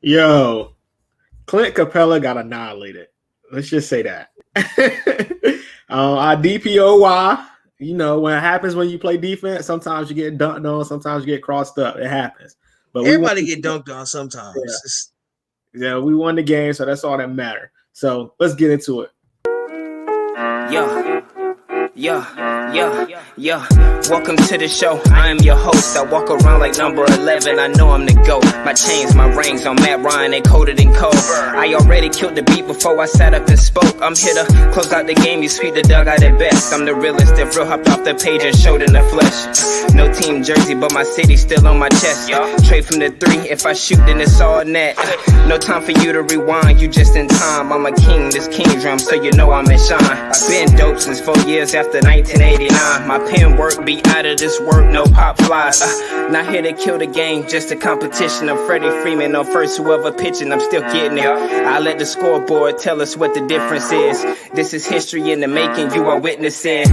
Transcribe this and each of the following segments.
Yo, Clint Capella got annihilated. Let's just say that. Our DPOY, when it happens when you play defense, sometimes you get dunked on, sometimes you get crossed up. It happens. But everybody get dunked on sometimes. Yeah, we won the game, so that's all that matters. So let's get into it. Yeah. Welcome to the show. I am your host. I walk around like number 11. I know I'm the GOAT. My chains, my rings on Matt Ryan, they coated in cold. I already killed the beat before I sat up and spoke. I'm here to close out the game. You sweep the dugout at best. I'm the realest. If real hopped off the page and showed in the flesh. No team jersey, but my city still on my chest. Trade from the 3. If I shoot, then it's all net. No time for you to rewind. You just in time. I'm a king. This king drum, so you know I'm in shine. I've been dope since 4 years after 1989. My pen work be out of this work, no pop flies. Not here to kill the game, just a competition of Freddie Freeman on first, whoever pitching, I'm still getting it. I let the scoreboard tell us what the difference is. This is history in the making, you are witnessing.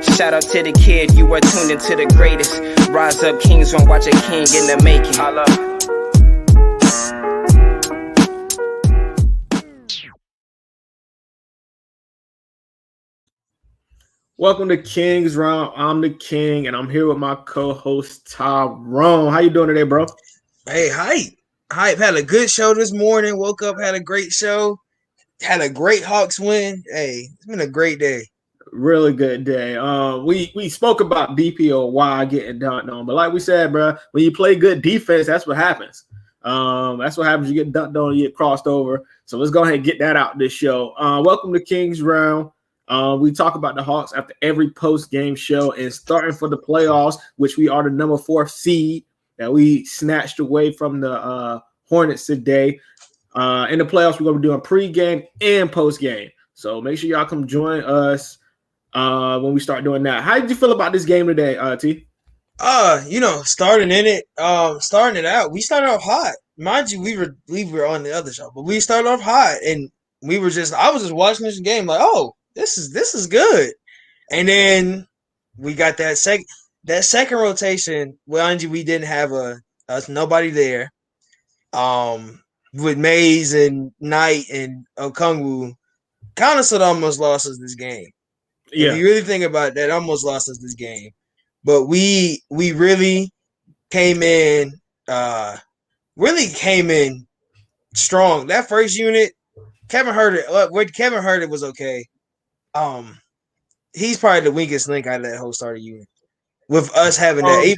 Shout out to the kid, you are tuned into the greatest. Rise up, kings won't watch a king in the making. Welcome to King's Round. I'm the King, and I'm here with my co-host Tyrone. How you doing today, bro? Hey, hype. Had a good show this morning. Woke up, had a great show. Had a great Hawks win. Hey, it's been a great day. Really good day. We spoke about DPOY getting dunked on, but like we said, bro, when you play good defense, that's what happens. That's what happens. You get dunked on, you get crossed over. So let's go ahead and get that out this show. Welcome to King's Round. We talk about the Hawks after every post-game show, and starting for the playoffs, which we are the number 4 seed that we snatched away from the Hornets today. In the playoffs, we're going to be doing pre-game and post-game. So make sure y'all come join us when we start doing that. How did you feel about this game today, T? Starting it out, we started off hot. Mind you, we were on the other show, but we started off hot, and I was just watching this game like, oh, this is good. And then we got that second rotation. Well, we didn't have us nobody there. With Mays and Knight and Okongwu, kind of sort of almost lost us this game. Yeah. If you really think about that, almost lost us this game. But we really came in strong. That first unit, Kevin Huerter was okay. He's probably the weakest link out of that whole starter unit. With us having that,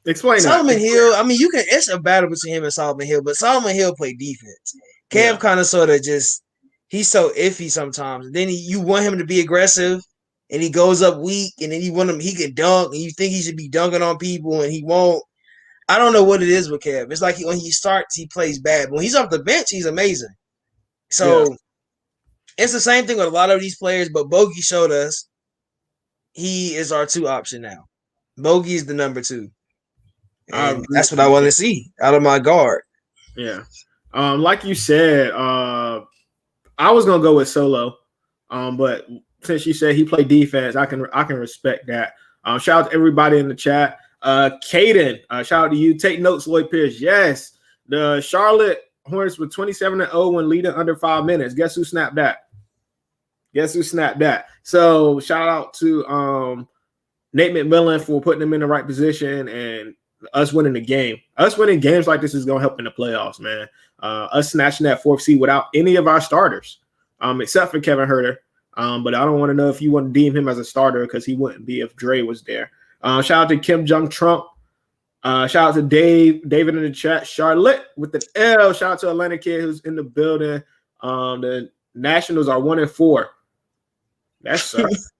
explain Solomon that. Hill. I mean, it's a battle between him and Solomon Hill, but Solomon Hill play defense. Kev kind of sort of he's so iffy sometimes. Then you want him to be aggressive, and he goes up weak, and then you want him he can dunk, and you think he should be dunking on people, and he won't. I don't know what it is with Kev. It's like when he starts, he plays bad. But when he's off the bench, he's amazing. So. It's the same thing with a lot of these players, but Bogey showed us he is our 2 option now. Bogey is the number 2. And that's what I want to see out of my guard. Yeah. Like you said, I was gonna go with Solo. But since you said he played defense, I can respect that. Shout out to everybody in the chat. Caden, shout out to you. Take notes, Lloyd Pierce. Yes, the Charlotte Hornets were 27-0 when leading under 5 minutes. Guess who snapped that? So shout out to Nate McMillan for putting them in the right position and us winning the game. Us winning games like this is going to help in the playoffs, man. Us snatching that 4th seed without any of our starters, except for Kevin Huerter. But I don't want to know if you want to deem him as a starter because he wouldn't be if Dre was there. Shout out to Kim Jung Trump. Shout out to David in the chat. Charlotte with the L. Shout out to Atlanta kid who's in the building. The Nationals are 1-4. That's sucks.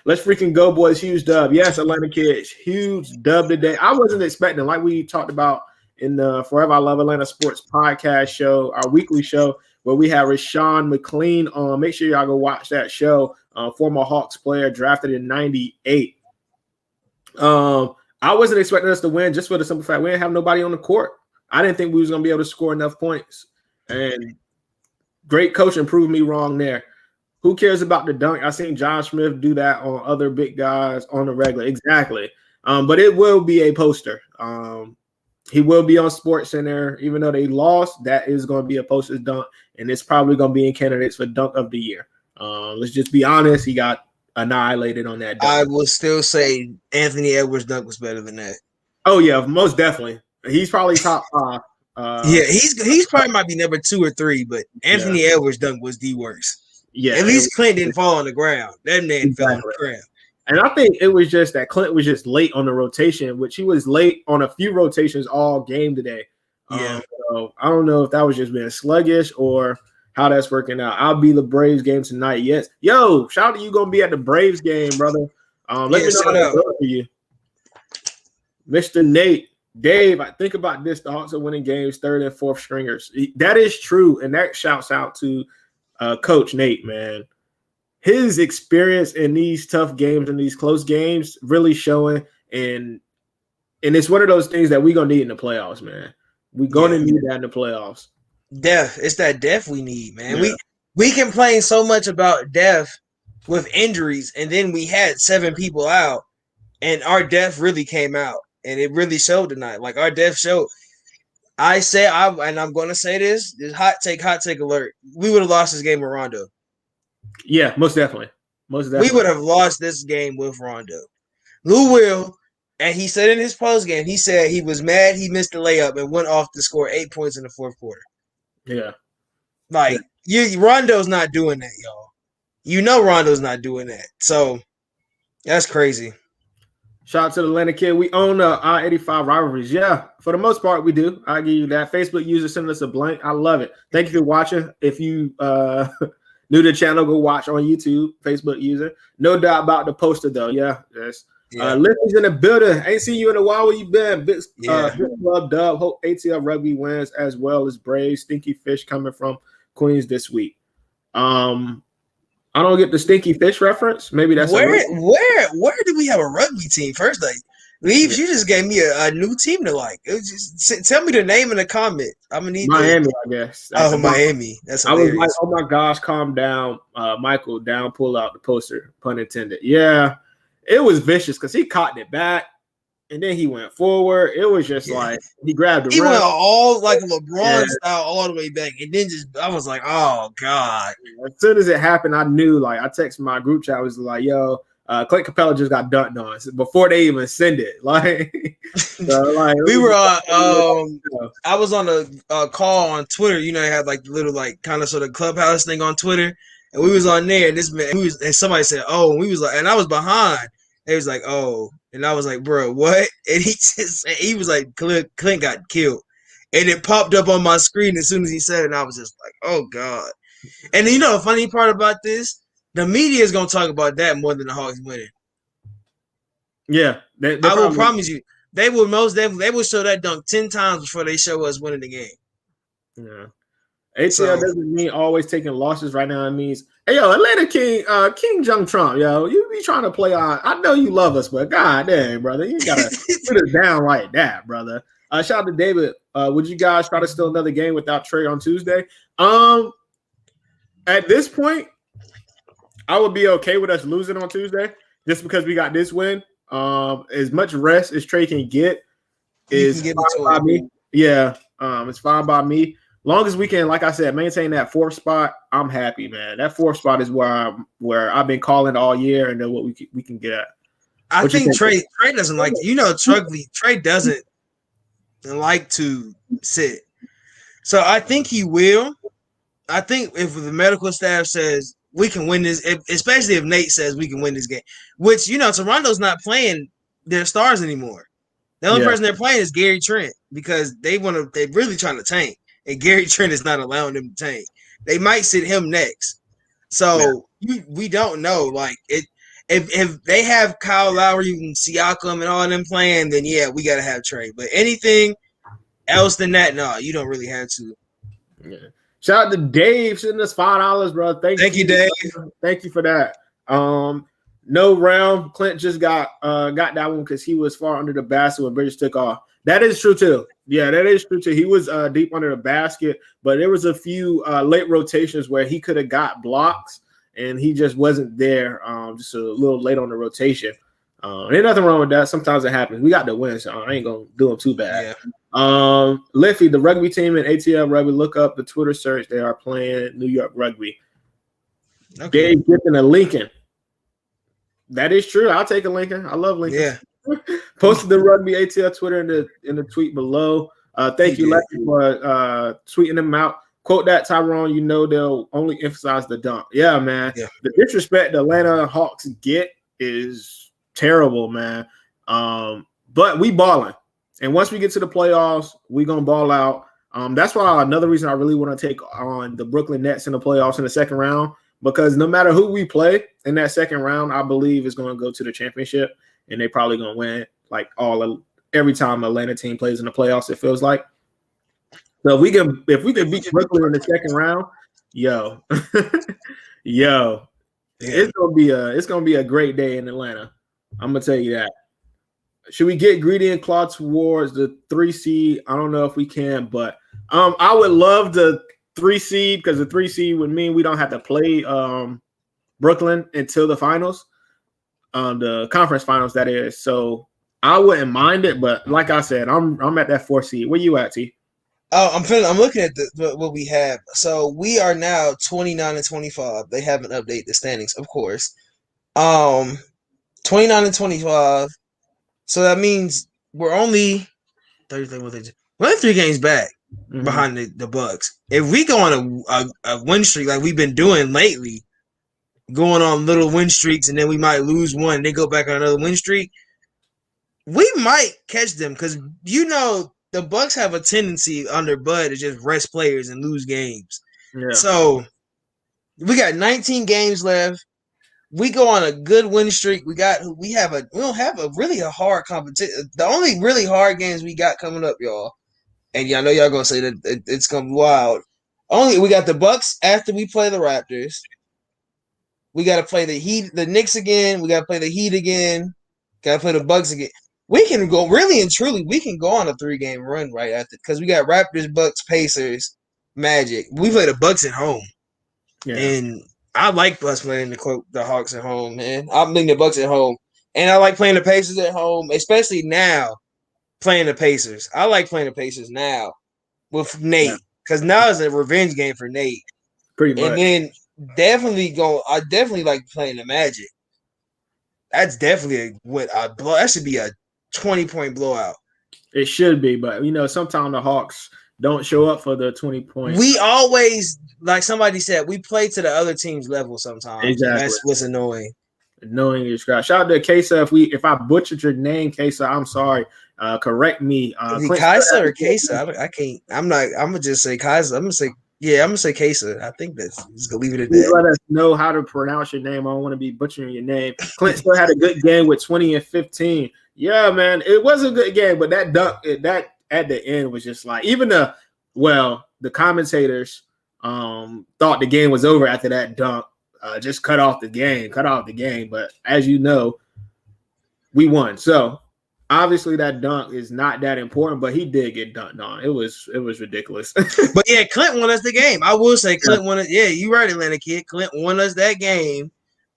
Let's freaking go, boys. Huge dub. Yes, Atlanta kids. Huge dub today. I wasn't expecting, like we talked about in the Forever I Love Atlanta Sports podcast show, our weekly show, where we have Rashawn McLean on. Make sure y'all go watch that show. Former Hawks player, drafted in 98. I wasn't expecting us to win just for the simple fact we didn't have nobody on the court. I didn't think we was going to be able to score enough points. And great coaching proved me wrong there. Who cares about the dunk? I seen John Smith do that on other big guys on the regular. Exactly. But it will be a poster. He will be on Sports Center, even though they lost. That is going to be a posted dunk, and it's probably going to be in candidates for dunk of the year. Let's just be honest. He got annihilated on that dunk. I will still say Anthony Edwards' dunk was better than that. Oh yeah, most definitely. He's probably top 5. Yeah, he's probably might be number 2 or 3, but Anthony Edwards' dunk was the worst. Yeah, at least Clint didn't fall on the ground. That man fell on the ground. And I think it was just that Clint was just late on the rotation, which he was late on a few rotations all game today. Yeah. So I don't know if that was just being sluggish or how that's working out. I'll be the Braves game tonight. Yes. Yo, shout out to you going to be at the Braves game, brother. Let me know how that goes for you. Mr. Nate, Dave, I think about this. The Hawks are winning games, 3rd and 4th stringers. That is true. And that shouts out to Coach Nate, man. His experience in these tough games and these close games really showing, and it's one of those things that we're gonna need in the playoffs, man. We're gonna need that in the playoffs. Depth, it's that depth we need, man. Yeah. We complain so much about depth with injuries, and then we had 7 people out, and our depth really came out, and it really showed tonight. Like our depth showed. And I'm gonna say this hot take alert. We would have lost this game with Rondo. Yeah, most definitely. We would have lost this game with Rondo. Lou Will, and he said in his postgame, he said he was mad he missed the layup and went off to score 8 points in the 4th quarter. Yeah. Rondo's not doing that, y'all. You know Rondo's not doing that. So that's crazy. Shout out to the Atlanta kid. We own I-85 rivalries. Yeah, for the most part, we do. I give you that. Facebook user send us a blank. I love it. Thank you for watching. If you new to the channel, go watch on YouTube, Facebook user. No doubt about the poster, though. Yeah, yes. Listeners in the building. Ain't seen you in a while. Where you been? Big Club Dub. Hope ATL Rugby wins as well as Braves. Stinky Fish coming from Queens this week. I don't get the Stinky Fish reference. Maybe that's where do we have a rugby team? First, you just gave me a new team to like. It was just tell me the name in the comment. I'm gonna need Miami, I guess. Miami. That's hilarious. I was like, oh my gosh, calm down, Michael. Down, pull out the poster. Pun intended. Yeah, it was vicious because he caught it back, and then he went forward. It was just like he grabbed the. He went all like LeBron style all the way back, and then I was like, oh god. As soon as it happened, I knew. Like I texted my group chat. I was like, yo. Clint Capella just got dunked on before they even send it. We were I was on a call on Twitter. You know, they had like the little kind of sort of clubhouse thing on Twitter, and we was on there. And this man, and somebody said, "Oh," and we was like, and I was behind. It was like, "Oh," and I was like, "Bro, what?" And he was like, "Clint got killed," and it popped up on my screen as soon as he said it. And I was just like, "Oh God!" And you know, the funny part about this. The media is going to talk about that more than the Hawks winning. Yeah. I will promise you. They will most definitely they will show that dunk 10 times before they show us winning the game. Yeah. ATL doesn't mean always taking losses right now. It means, hey, yo, Atlanta King Jung Trump, yo, you be trying to play on. I know you love us, but god damn, brother, you got to put us down like that, brother. Shout out to David. Would you guys try to steal another game without Trey on Tuesday? At this point, I would be okay with us losing on Tuesday just because we got this win. As much rest as Trey can get is fine by me. Yeah, it's fine by me. Long as we can, like I said, maintain that 4th spot, I'm happy, man. That 4th spot is where I've been calling all year and know what we can get at. I think Trey doesn't like Trey doesn't like to sit. So I think he will. I think if the medical staff says we can win this, especially if Nate says we can win this game, which, Toronto's not playing their stars anymore. The only person they're playing is Gary Trent because they're really trying to tank, and Gary Trent is not allowing them to tank. They might sit him next. So we don't know. Like if they have Kyle Lowry and Siakam and all of them playing, then we got to have Trey. But anything else than that, no, you don't really have to. Yeah. Shout out to Dave sending us $5, bro. Thank you, Dave. Thank you for that. No round. Clint just got that one because he was far under the basket when Bridges took off. That is true too. Yeah, that is true too. He was deep under the basket, but there was a few late rotations where he could have got blocks and he just wasn't there. Just a little late on the rotation. Ain't nothing wrong with that. Sometimes it happens. We got the win, so I ain't gonna do him too bad. Liffy, the rugby team in ATL Rugby, look up the Twitter search. They are playing New York Rugby. Okay. Dave Griffin and Lincoln. That is true. I'll take a Lincoln. I love Lincoln. Yeah. Posted the Rugby ATL Twitter in the tweet below. Thank you, Lefty, for tweeting them out. Quote that, Tyrone. You know they'll only emphasize the dunk. Yeah, man. Yeah. The disrespect the Atlanta Hawks get is terrible, man. But we balling. And once we get to the playoffs, we're going to ball out. That's why another reason I really want to take on the Brooklyn Nets in the playoffs in the second round, because no matter who we play in that second round, I believe is going to go to the championship, and they're probably going to win like every time Atlanta team plays in the playoffs, it feels like. So if we can beat Brooklyn in the second round, it's gonna be a great day in Atlanta. I'm gonna tell you that. Should we get greedy and claw towards the 3 seed? I don't know if we can, but I would love the 3 seed, because the 3 seed would mean we don't have to play Brooklyn until the finals, the conference finals, that is. So I wouldn't mind it, but like I said, I'm at that 4 seed. Where you at, T? Oh, I'm looking at what we have. So we are now 29-25. They haven't updated the standings, of course. 29-25. So that means we're only 30. We're only 3 games back behind the Bucks. If we go on a win streak like we've been doing lately, going on little win streaks, and then we might lose one, and then go back on another win streak, we might catch them, because the Bucks have a tendency under Bud to just rest players and lose games. Yeah. So we got 19 games left. We go on a good win streak. We don't have a really hard competition. The only really hard games we got coming up, y'all, and y'all know y'all gonna say that it's gonna be wild. We got the Bucks after we play the Raptors. We got to play the Knicks again. We got to play the Heat again. Got to play the Bucks again. We can go really and truly. We can go on a 3-game run right after, because we got Raptors, Bucks, Pacers, Magic. We play the Bucks at home, and I like us playing the Hawks at home, man. I'm playing the Bucks at home, and I like playing the Pacers at home, especially now. Playing the Pacers, I like playing the Pacers now with Nate, because now it's a revenge game for Nate. Pretty much, and then I definitely like playing the Magic. That's definitely that should be a 20-point blowout. It should be, but sometimes the Hawks don't show up for the 20 points. We always, like somebody said, we play to the other team's level sometimes. Exactly. That's what's annoying. Annoying is crap. Shout out to Kesa. If I butchered your name, Kesa, I'm sorry. Correct me. Is it Kesa or Kesa? I can't. I'm gonna just say Kesa. I'm gonna say Kesa. I think that's just gonna leave it at that. Let us know how to pronounce your name. I don't want to be butchering your name. Clint still had a good game with 20 and 15. Yeah, man, it was a good game, but that dunk, that at the end was just like, the commentators thought the game was over after that dunk. Just cut off the game. But as you know, we won. So obviously that dunk is not that important, but he did get dunked on. It was ridiculous. But yeah, Clint won us the game. I will say Clint won it. Yeah, you right, Atlanta kid. Clint won us that game.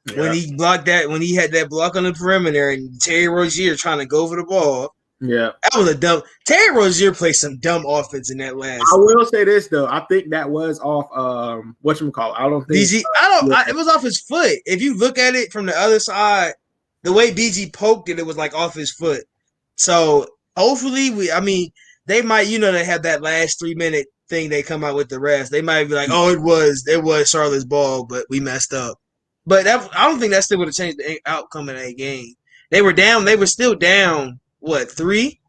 Yeah. When he blocked when he had that block on the perimeter, and TerryRozier trying to go for the ball. Yeah. That was a dumb. TerryRozier played some dumb offense in that last. I will say this though. I think that was off whatchamacallit. I don't think BG. It was off his foot. If you look at it from the other side, the way BG poked it, it was like off his foot. So hopefully they might, they have that last 3-minute thing they come out with the rest. They might be like, oh, it was Charlotte's ball, but we messed up. But I don't think that still would have changed the outcome of that game. They were down. They were still down. What, 3?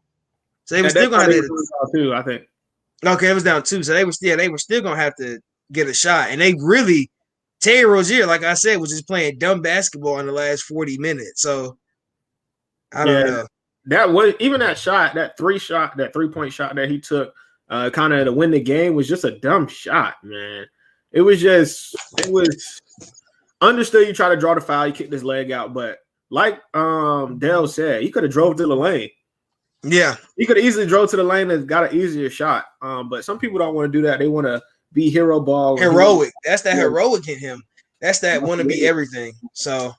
So they were still going to have to. 2, I think. Okay, it was down 2. So they were still going to have to get a shot. And they really, TerryRozier, like I said, was just playing dumb basketball in the last 40 minutes. So I don't know. That was even that shot, that 3-point shot that he took, kind of to win the game, was just a dumb shot, man. It was understood. You try to draw the foul, you kicked his leg out, but like Dale said, he could have drove to the lane. Yeah, he could have easily drove to the lane and got an easier shot. But some people don't want to do that. They want to be heroic. That's that heroic in him. That's that want to be everything. So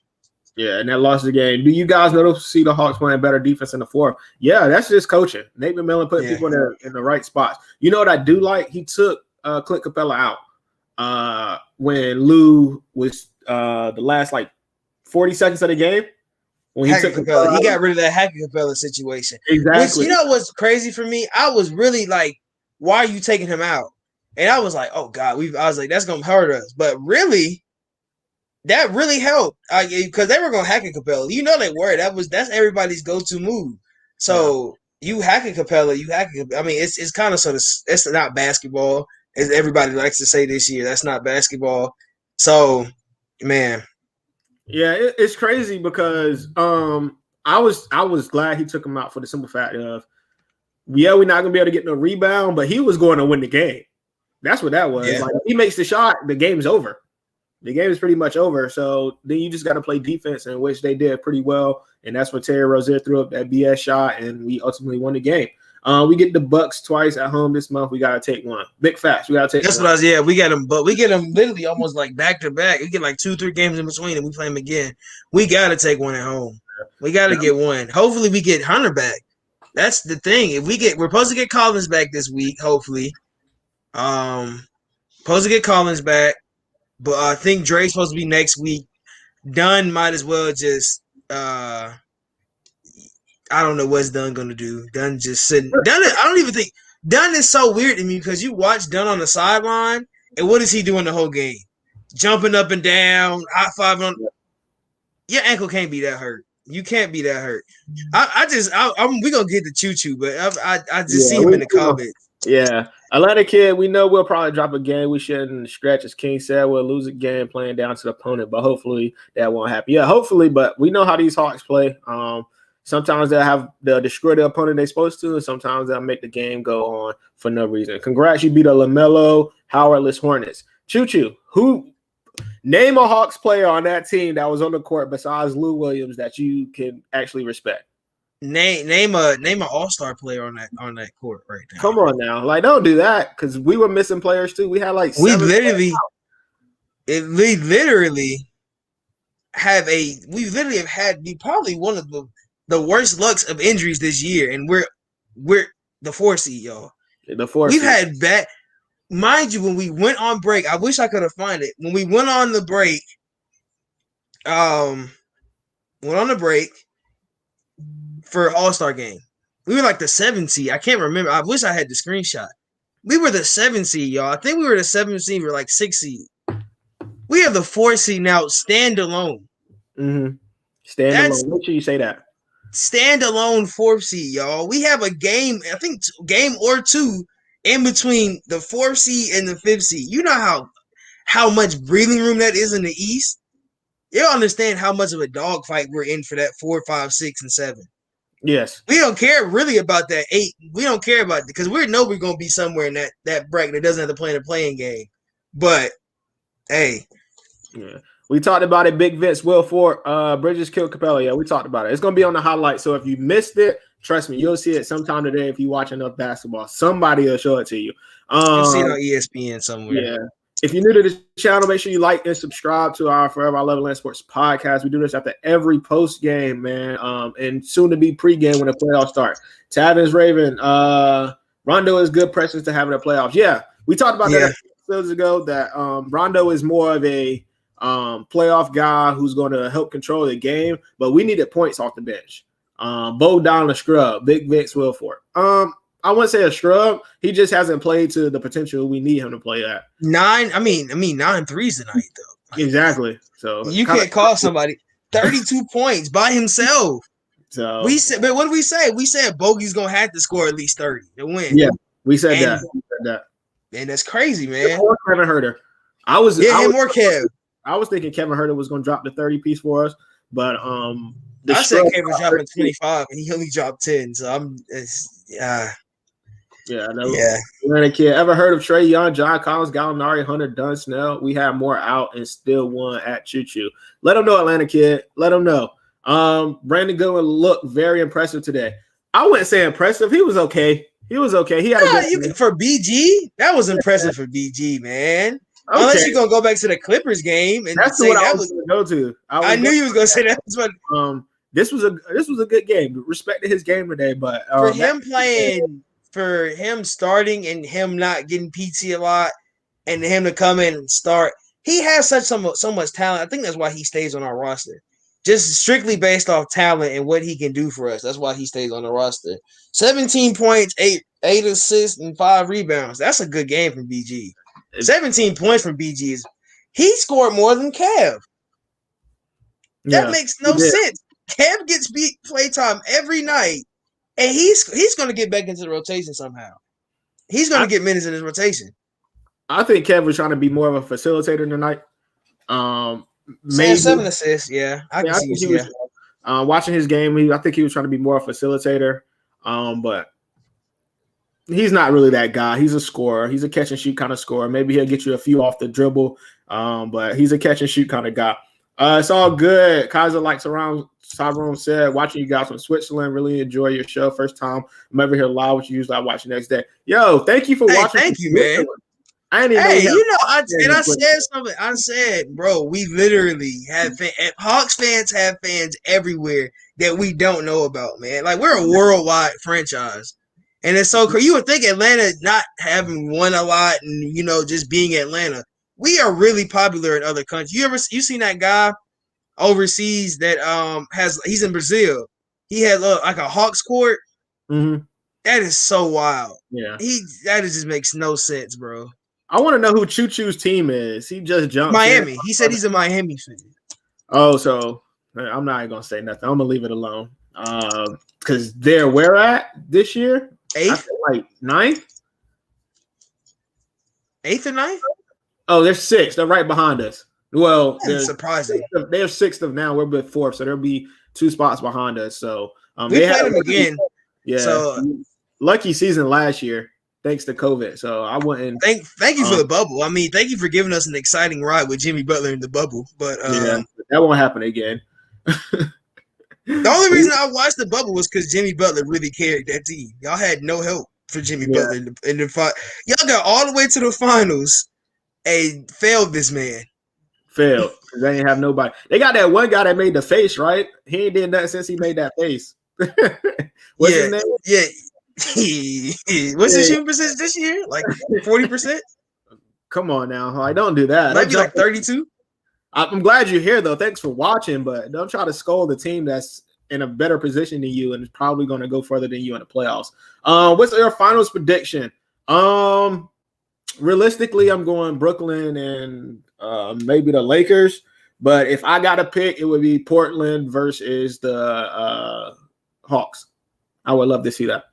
Yeah, and that lost the game. Do you guys see the Hawks playing better defense in the fourth? Yeah, that's just coaching. Nate McMillan put people in the right spots. You know what I do like? He took Clint Capella out when Lou was the last 40 seconds of the game. When he took Capella, he got rid of that Hackett Capella situation. Exactly. Which, you know what's crazy for me? I was really like, why are you taking him out? And I was like, oh God, I was like, that's gonna hurt us. But really, that really helped. Because they were gonna hack a Capella. You know they were. That's everybody's go-to move. So you hack a Capella, I mean, it's kind of sort of, it's not basketball, as everybody likes to say this year. That's not basketball. So, man. Yeah, it's crazy because I was glad he took him out for the simple fact of, we're not gonna be able to get no rebound, but he was going to win the game. That's what that was. Yeah. Like, if he makes the shot, the game's over. The game is pretty much over. So then you just got to play defense, in which they did pretty well. And that's when TerryRozier threw up that BS shot, and we ultimately won the game. We get the Bucks twice at home this month. We got to take one. Big facts. We got to take That's one. what we get them, but we get them literally almost like back to back. We get like 2-3 games in between, and we play them again. We got to take one at home. We got to get one. Hopefully we get Hunter back. That's the thing. We're supposed to get Collins back this week, hopefully. Supposed to get Collins back. But I think Drake's supposed to be next week. Dunn might as well just I don't know what's Dunn gonna do. Dunn just sitting. I don't even think Dunn is so weird to me because you watch Dunn on the sideline, and what is he doing the whole game? Jumping up and down, high five on. Your ankle can't be that hurt. You can't be that hurt. We gonna get the choo-choo, but I just see him in the comments. Yeah. Atlanta kid, we know we'll probably drop a game. We shouldn't stretch, as King said. We'll lose a game playing down to the opponent, but hopefully that won't happen. Yeah, hopefully, but we know how these Hawks play. Sometimes they'll destroy the opponent they're supposed to, and sometimes they'll make the game go on for no reason. Congrats, you beat a LaMelo Howardless Hornets. Choo-choo, name a Hawks player on that team that was on the court besides Lou Williams that you can actually respect. Name an all-star player on that court right now. Come on now, don't do that, because we were missing players too. We had we literally have had probably one of the worst lucks of injuries this year, and we're the 4 seed, y'all. The 4 We've seed. had bad. Mind you, when we went on break, I wish I could have found it. When we went on the break, for All-Star game. We were like the 7 seed. I can't remember. I wish I had the screenshot. We were the 7 seed, y'all. I think we were the 7 seed. We were like 6 seed. We have the 4 seed now, standalone. Mm-hmm. Standalone. Make sure you say that. Standalone 4th seed, y'all. We have a game, I think game or 2 in between the 4th seed and the 5th seed. You know how much breathing room that is in the East? You'll understand how much of a dogfight we're in for that 4, 5, 6, and 7. Yes. We don't care really about that 8. We don't care about it because we know we're going to be somewhere in that bracket that doesn't have to play in a playing game. But, hey. Yeah. We talked about it. Big Vince, Will Ford, Bridges killed Capella. Yeah, we talked about it. It's going to be on the highlight. So if you missed it, trust me, you'll see it sometime today if you watch enough basketball. Somebody will show it to you. You'll see it on ESPN somewhere. Yeah. If you're new to this channel, make sure you like and subscribe to our Forever I Love Atlanta Sports podcast. We do this after every post game, man, and soon to be pre-game when the playoffs start. Tavin's Raven, Rondo is good presence to have in the playoffs. Yeah, we talked about that episodes ago. That Rondo is more of a playoff guy who's going to help control the game, but we needed points off the bench. Bo down the scrub, Big Vince Wilford. I wouldn't say a scrub. He just hasn't played to the potential we need him to play at. 9 threes tonight, though. Exactly. So you can't call somebody 32 points by himself. So we said, but what did we say? We said Bogey's gonna have to score at least 30 to win. Yeah, we said that. And that's crazy, man. Or Kevin Huerter. I was Kev. I was thinking Kevin Huerter was gonna drop the 30 piece for us, but I said Kevin was dropping 25 and he only dropped 10. So yeah, I know. Yeah. Atlanta kid. Ever heard of Trae Young, John Collins, Gallinari, Hunter, Dunn, Snell? We have more out and still won at Choo Choo. Let them know, Atlanta kid. Let them know. Brandon Goodwin looked very impressive today. I wouldn't say impressive. He was okay. He had a good for BG. That was impressive for BG, man. Unless you're gonna go back to the Clippers game and that's say what that I was gonna go to. I knew you was gonna say that. This was a good game. Respected his game today, but for him playing, for him starting and him not getting PT a lot, and him to come in and start, he has so much talent. I think that's why he stays on our roster. Just strictly based off talent and what he can do for us. That's why he stays on the roster. 17 points, 8 assists, and 5 rebounds. That's a good game from BG. 17 points from BG he scored more than Kev. That makes no sense. Kev gets playtime every night, and he's going to get back into the rotation somehow. He's going to get minutes in his rotation. I think Kev was trying to be more of a facilitator tonight. Maybe 7 assists. Yeah, I can see you. Watching his game, I think he was trying to be more of a facilitator. But he's not really that guy. He's a scorer. He's a catch and shoot kind of scorer. Maybe he'll get you a few off the dribble. But he's a catch and shoot kind of guy. It's all good. Kaiser likes around. Tyrone said, watching you guys from Switzerland. Really enjoy your show. First time I'm ever here live, which you usually I watch the next day. Yo, thank you for watching. Thank you, man. I didn't I said something. I said, bro, we literally have Hawks fans have fans everywhere that we don't know about, man. Like, we're a worldwide franchise. And it's so crazy. You would think Atlanta not having won a lot and, just being Atlanta. We are really popular in other countries. You seen that guy overseas that he's in Brazil. He has like a Hawks court. Mm-hmm. That is so wild. Yeah. That just makes no sense, bro. I want to know who Choo Choo's team is. He just jumped Miami. He said he's a Miami fan. Oh, so I'm not gonna say nothing. I'm gonna leave it alone. Because they're where at this year? 8th? Like 9th? 8th or 9th? Oh, they're 6th. They're right behind us. Well, that's surprising. They're 6th of now. We're with 4th, so there'll be 2 spots behind us. So we played them again. Yeah. So lucky season last year, thanks to COVID. So I wouldn't thank you for the bubble. I mean, thank you for giving us an exciting ride with Jimmy Butler in the bubble. But that won't happen again. The only reason I watched the bubble was because Jimmy Butler really carried that team. Y'all had no help for Jimmy Butler in the fight. Y'all got all the way to the finals and failed this man. Failed because they didn't have nobody. They got that one guy that made the face, right? He ain't did nothing since he made that face. What's his name? Yeah. What's his shooting percentage this year? Like 40%? Come on now. I don't do that. Might be like 32. I'm glad you're here, though. Thanks for watching, but don't try to scold the team that's in a better position than you and is probably going to go further than you in the playoffs. What's your finals prediction? Realistically, I'm going Brooklyn and maybe the Lakers. But if I got to pick, it would be Portland versus the Hawks. I would love to see that.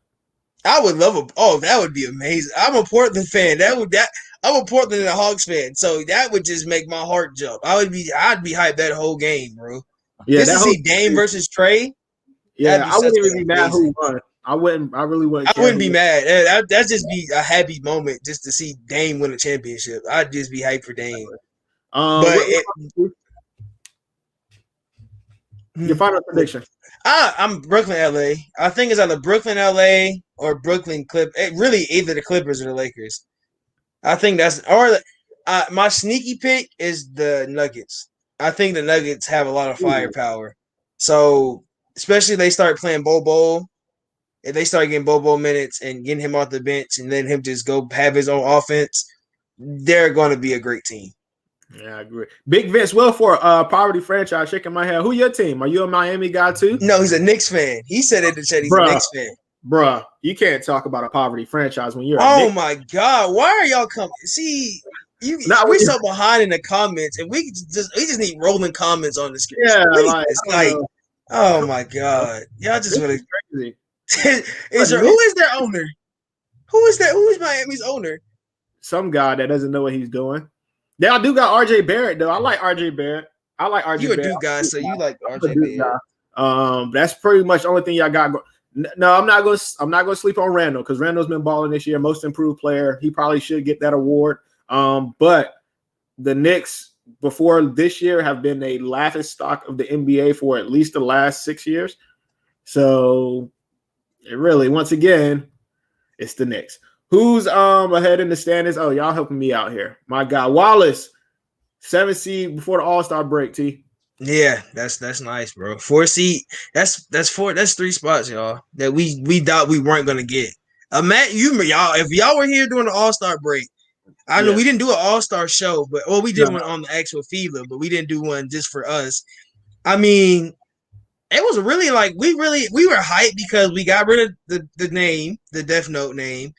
I would love that would be amazing. I'm a Portland fan. I'm a Portland and a Hawks fan, so that would just make my heart jump. I'd be hyped that whole game, bro. Yeah, just to see Dame versus Trey. Yeah, I wouldn't even be mad who won. I really wouldn't. I wouldn't be mad. That'd just be a happy moment just to see Dame win a championship. I'd just be hyped for Dame. Your final prediction? I'm Brooklyn, LA. I think it's either Brooklyn, LA, or Brooklyn really either the Clippers or the Lakers. I think my sneaky pick is the Nuggets. I think the Nuggets have a lot of firepower. So especially if they start playing Bobo, if they start getting Bobo minutes and getting him off the bench and letting him just go have his own offense, they're going to be a great team. Yeah, I agree. Big Vince Wilfork, poverty franchise, shaking my head. Who your team? Are you a Miami guy too? No, he's a Knicks fan. He said it to chat. He's a Knicks fan. Bruh, you can't talk about a poverty franchise when you're my God. Why are y'all coming? See, we're so behind in the comments, and we just need rolling comments on the screen. Yeah, oh my God. Y'all just really crazy. Who is their owner? Who is that? Who is Miami's owner? Some guy that doesn't know what he's doing. Now I do got RJ Barrett though. I like RJ Barrett. You a Duke guy, so you like RJ Barrett. That's pretty much the only thing y'all got. No, I'm not gonna sleep on Randall because Randall's been balling this year, most improved player. He probably should get that award. But the Knicks before this year have been a laughing stock of the NBA for at least the last 6 years. So it really, once again, it's the Knicks. Who's ahead in the standings? Oh, y'all helping me out here. My guy Wallace, 7 seed before the All-Star break. T. Yeah, that's nice, bro. 4 seed. That's 3 spots, y'all, that we thought we weren't gonna get. Matt, y'all, if y'all were here during the All-Star break, I know we didn't do an All-Star show, but we did one on the actual FILA, but we didn't do one just for us. I mean, it was really like we were hyped because we got rid of the name, the Death Note name.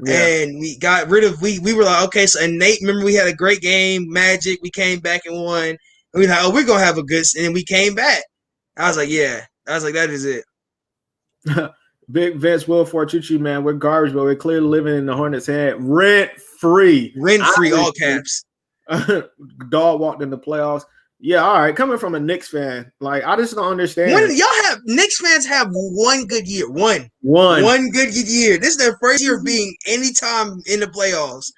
Yeah. And we got rid of we were like, okay, so and Nate, remember we had a great game, Magic, we came back and won. And we were like, oh, we're gonna have a good, and then we came back. I was like, yeah. I was like, that is it. Big Vince Wilfork, Chuchu, man, we're garbage, but we're clearly living in the Hornets' head. Rent free, all caps. Dog walked in the playoffs. Yeah, all right. Coming from a Knicks fan, like I just don't understand. When y'all have Knicks fans have one good year, one good year. This is their first year of being anytime in the playoffs.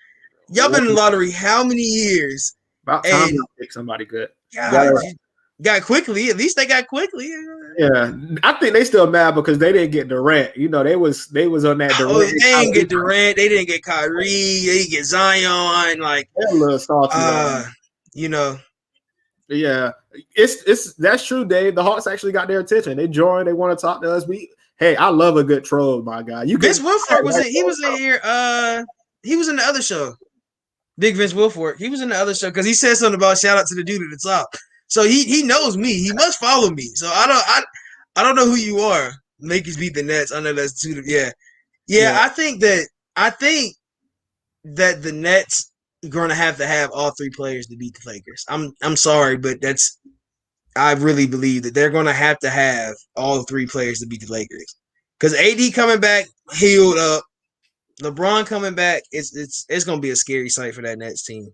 Y'all been in the lottery how many years? About time to pick somebody good. God, got quickly. At least they got quickly. Yeah, I think they still mad because they didn't get Durant. You know, they was on that Durant. Oh, they didn't get Durant. They didn't get Kyrie. They didn't get Zion. Like they're a little salty. You know. Yeah, it's that's true, Dave. The Hawks actually got their attention. They joined. They want to talk to us. Hey, I love a good troll, my guy. Vince Wilfork was in. He was in here. He was in the other show. Big Vince Wilfork. He was in the other show because he said something about shout out to the dude at the top. So he knows me. He must follow me. So I don't know who you are. Lakers beat the Nets. I know that's two. Yeah. I think that the Nets going to have all 3 players to beat the Lakers. I'm sorry, but I really believe that they're going to have all 3 players to beat the Lakers. Because AD coming back, healed up, LeBron coming back, it's going to be a scary sight for that Nets team.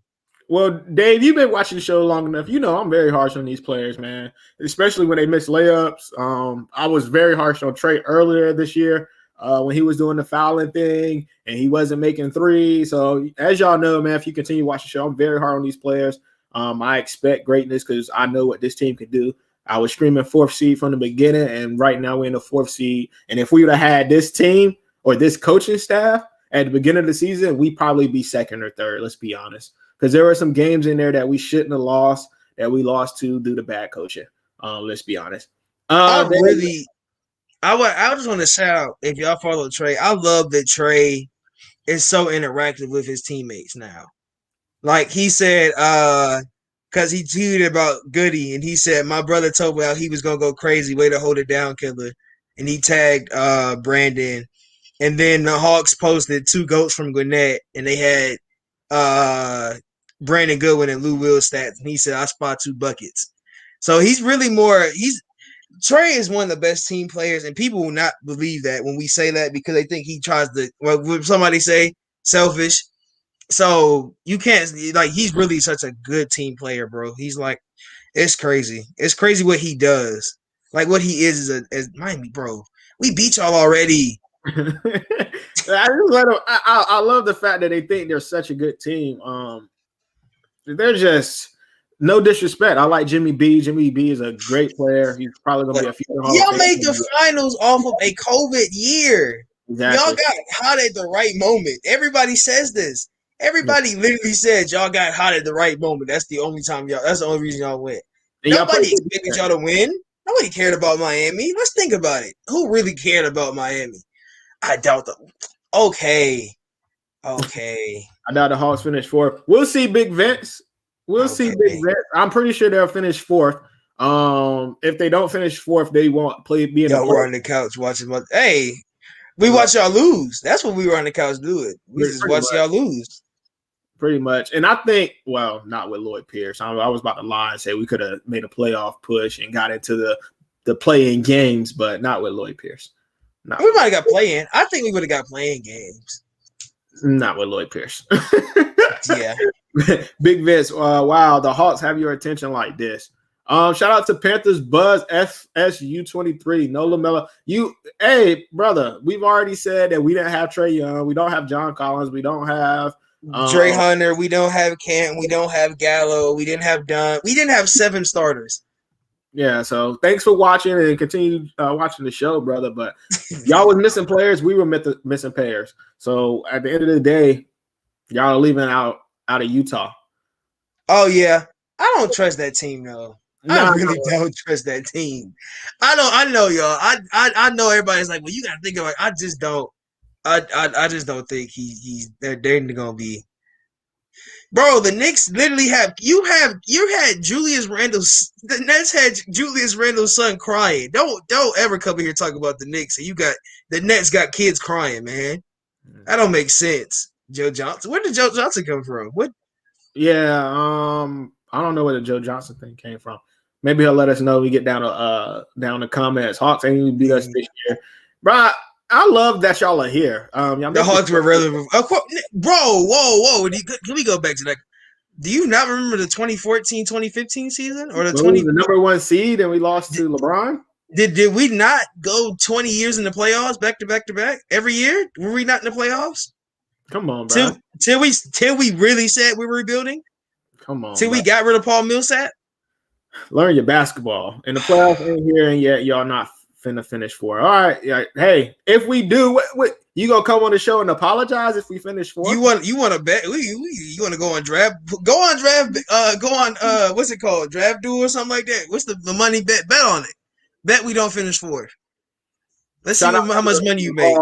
Well, Dave, you've been watching the show long enough. You know I'm very harsh on these players, man, especially when they miss layups. I was very harsh on Trey earlier this year. When he was doing the fouling thing and he wasn't making 3. So as y'all know, man, if you continue watching the show, I'm very hard on these players. I expect greatness because I know what this team can do. I was screaming 4th seed from the beginning, and right now we're in the 4th seed. And if we would have had this team or this coaching staff at the beginning of the season, we'd probably be 2nd or 3rd, let's be honest. Because there were some games in there that we shouldn't have lost, that we lost to due to bad coaching. Let's be honest. I just want to shout out, if y'all follow Trey, I love that Trey is so interactive with his teammates now. Like he said, because he tweeted about Goody, and he said, my brother told me how he was going to go crazy, way to hold it down, killer. And he tagged Brandon. And then the Hawks posted 2 GOATs from Gwinnett, and they had Brandon Goodwin and Lou Will stats. And he said, I spot 2 buckets. So he's really Trey is one of the best team players, and people will not believe that when we say that because they think he tries to, what would somebody say, selfish. So you can't, like, he's really such a good team player, bro. He's like, it's crazy. It's crazy what he does. Like, what he is as Miami, bro. We beat y'all already. I love the fact that they think they're such a good team. They're just. No disrespect. I like Jimmy B. Jimmy B is a great player. He's probably going to be a future Hall of Y'all Fame. made the finals off of a COVID year. Exactly. Y'all got hot at the right moment. Everybody says this. Everybody literally said y'all got hot at the right moment. That's the only time that's the only reason y'all went. And nobody expected y'all to win. Nobody cared about Miami. Let's think about it. Who really cared about Miami? I doubt them. Okay. I doubt the Hawks finish 4th. We'll see, Big Vince. We'll see Big Vince. I'm pretty sure they'll finish 4th. If they don't finish 4th, they won't be in the we're on the couch watching. Hey, we watch y'all lose. That's what we were on the couch doing. We just watch y'all lose. Pretty much. And I think, well, not with Lloyd Pierce. I was about to lie and say we could have made a playoff push and got into the play-in games, but not with Lloyd Pierce. We might have got play-in. I think we would have got play-in games. Not with Lloyd Pierce. Yeah. Big Vince, wow, the Hawks have your attention like this. Shout out to Panthers Buzz FSU23. No LaMelo. Hey, brother, we've already said that we didn't have Trey Young. We don't have John Collins. We don't have Dre Hunter. We don't have Canton. We don't have Gallo. We didn't have Dunn. We didn't have 7 starters. Yeah, so thanks for watching and continue watching the show, brother. But y'all was missing players, we were missing players. So at the end of the day, y'all are leaving out of Utah. Oh yeah, I don't trust that team though. I really don't trust that team. I know y'all. I know everybody's like, well, you gotta think of it. I just don't. I just don't think they're gonna be. Bro, the Knicks literally had Julius Randle's. The Nets had Julius Randle's son crying. Don't ever come here talk about the Knicks and the Nets got kids crying, man. That don't make sense. Joe Johnson. Where did Joe Johnson come from? What? Yeah, I don't know where the Joe Johnson thing came from. Maybe he'll let us know when we get down the comments. Hawks ain't even beat us this year, bro. I love that y'all are here. The Hawks were relevant. Bro, whoa. Can we go back to that? Do you not remember the 2014-2015 season or the number one seed and we lost to LeBron? Did we not go 20 years in the playoffs back to back to back every year? Were we not in the playoffs? Come on, bro. Till we really said we were rebuilding. Come on. Till we got rid of Paul Millsap. Learn your basketball. And the playoffs ain't here, and yet y'all not finna finish fourth. All right. Yeah. Hey, if we do, what you gonna come on the show and apologize if we finish fourth? You want to bet? You want to go on draft? Go on. What's it called? Draft duel or something like that? What's the money bet? Bet on it. Bet we don't finish fourth. Let's see how much money you make.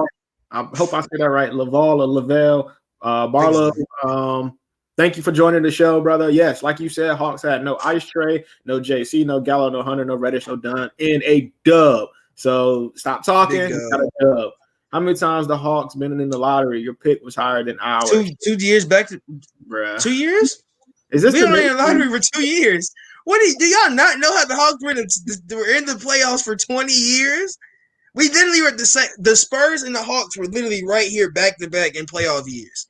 I hope I said that right. Laval or Lavelle, Barlow. Thank you for joining the show, brother. Yes, like you said, Hawks had no Ice Tray, no JC, no Gallo, no Hunter, no Reddish, no Dunn, and a dub. So stop talking. Got a dub. How many times the Hawks been in the lottery? Your pick was higher than ours. 2 years back to, bruh. 2 years? Is this we been in the lottery for 2 years? What do y'all not know how the Hawks were in the playoffs for 20 years? We literally were the Spurs and the Hawks were literally right here back to back in playoff years.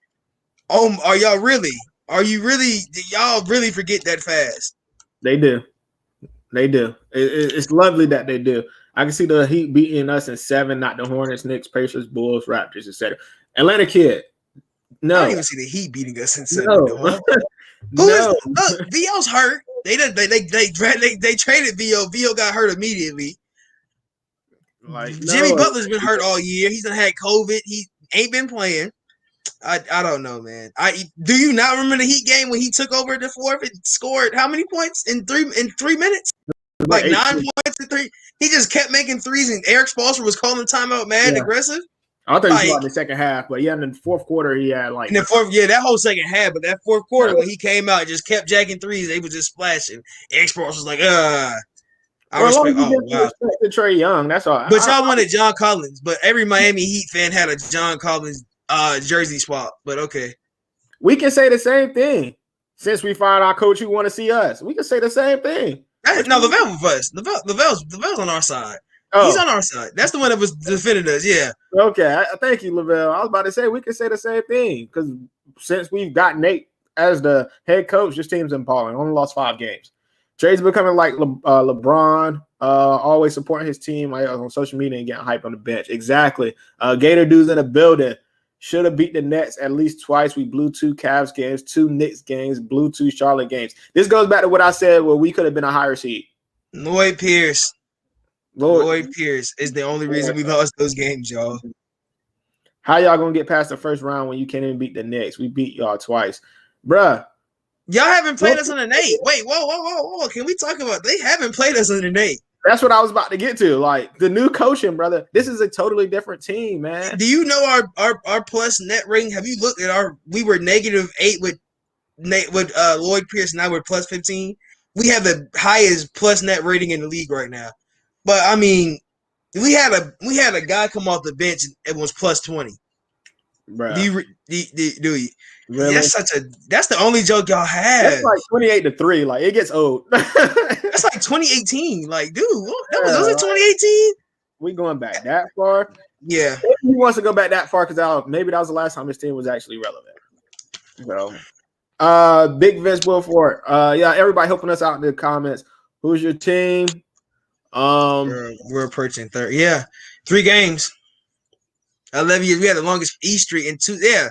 Are y'all really? Do y'all really forget that fast? They do. It's lovely that they do. I can see the Heat beating us in 7, not the Hornets, Knicks, Pacers, Bulls, Raptors, etc. Atlanta Kid. No. I don't even see the Heat beating us in 7. No. Look, VO's hurt. They traded VO. VO got hurt immediately. Jimmy Butler's been hurt all year. He's done had COVID. He ain't been playing. I don't know, man. Do you not remember the Heat game when he took over the fourth and scored how many points in 3 minutes? Like 9 points in 3. He just kept making threes, and Eric Spoelstra was calling timeout, mad aggressive. I thought he was in the second half, but yeah, in the fourth quarter he had like in the fourth, that whole second half, but that fourth quarter when he came out, just kept jacking threes. They was just splashing. Eric Spoelstra was like, I respect. Respect to Trae Young. That's all. But y'all wanted John Collins. But every Miami Heat fan had a John Collins jersey swap. But okay, we can say the same thing. Since we fired our coach who want to see us, we can say the same thing. No, Lavelle with us. Lavelle's on our side. Oh. He's on our side. That's the one that was defending us. Yeah. Okay. Thank you, Lavelle. I was about to say we can say the same thing because since we've got Nate as the head coach, this team's balling. Only lost 5 games. Trae's becoming like LeBron, always supporting his team on social media and getting hype on the bench. Exactly. Gator dudes in the building. Should have beat the Nets at least twice. We blew 2 Cavs games, 2 Knicks games, blew 2 Charlotte games. This goes back to what I said where we could have been a higher seed. Lloyd Pierce is the only reason we lost those games, y'all. How y'all going to get past the first round when you can't even beat the Knicks? We beat y'all twice. Bruh. Y'all haven't played us on the Nate. Wait, whoa. Can we talk about they haven't played us on the Nate? That's what I was about to get to. Like the new coaching, brother. This is a totally different team, man. Do you know our plus net rating? Have you looked at we were -8 with Lloyd Pierce, now we're plus 15. We have the highest plus net rating in the league right now. But I mean, we had a guy come off the bench and it was plus 20. Bro. Do you? Really? That's the only joke y'all have. That's like 28-3. Like it gets old. That's like 2018. Like, dude, was it 2018? We going back that far? Yeah. He wants to go back that far because maybe that was the last time his team was actually relevant. So, Big Vince Wilford. Yeah, everybody helping us out in the comments. Who's your team? We're approaching 30. Yeah, 3 games. 11 years. We had the longest E streak in 2. Yeah.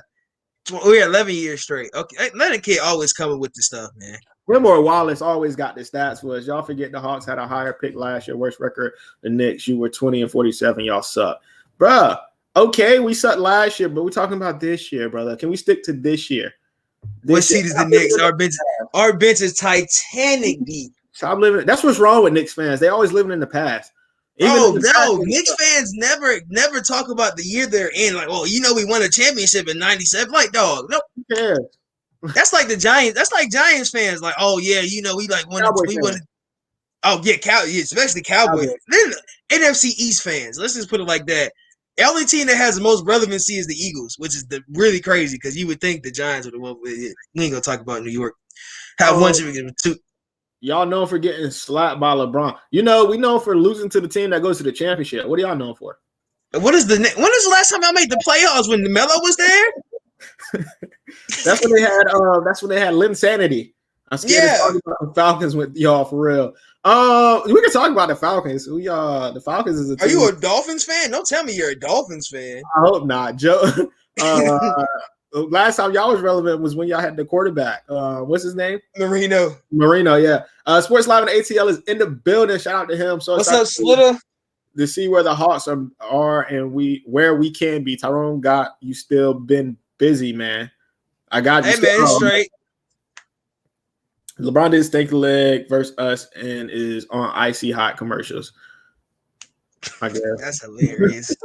We're 11 years straight. Okay, Atlanta Kid always coming with the stuff, man. Him or Wallace always got the stats for us. Y'all forget the Hawks had a higher pick last year, worst record. The Knicks, you were 20-47. Y'all suck, bruh. Okay, we sucked last year, but we're talking about this year, brother. Can we stick to this year? What seed is the Knicks? Our bench is Titanic deep. Stop living. That's what's wrong with Knicks fans. They always living in the past. Knicks fans never talk about the year they're in. Like, oh, we won a championship in '97. Like, dog, no. Who cares? That's like the Giants. That's like Giants fans. Like, oh yeah, we like won. We won. Oh yeah, especially Cowboys. Then NFC East fans. Let's just put it like that. The only team that has the most relevancy is the Eagles, which is really crazy because you would think the Giants would have won. We ain't gonna talk about New York. Have one championship, two. Y'all known for getting slapped by LeBron. We know for losing to the team that goes to the championship. What are y'all known for? When is the last time y'all made the playoffs when Melo was there? That's when they had. That's when they had Linsanity. I'm scared to talk about the Falcons with y'all for real. We can talk about the Falcons. The Falcons is a team. Are you a Dolphins fan? Don't tell me you're a Dolphins fan. I hope not, Joe. Last time y'all was relevant was when y'all had the quarterback. What's his name? Marino, yeah. Sports Live and ATL is in the building. Shout out to him. So what's up, Slitter? To see where the Hawks are and where we can be. Tyrone got you still been busy, man. I got you. Hey, man, it's straight. LeBron did stink the leg versus us and is on icy hot commercials. I guess that's hilarious.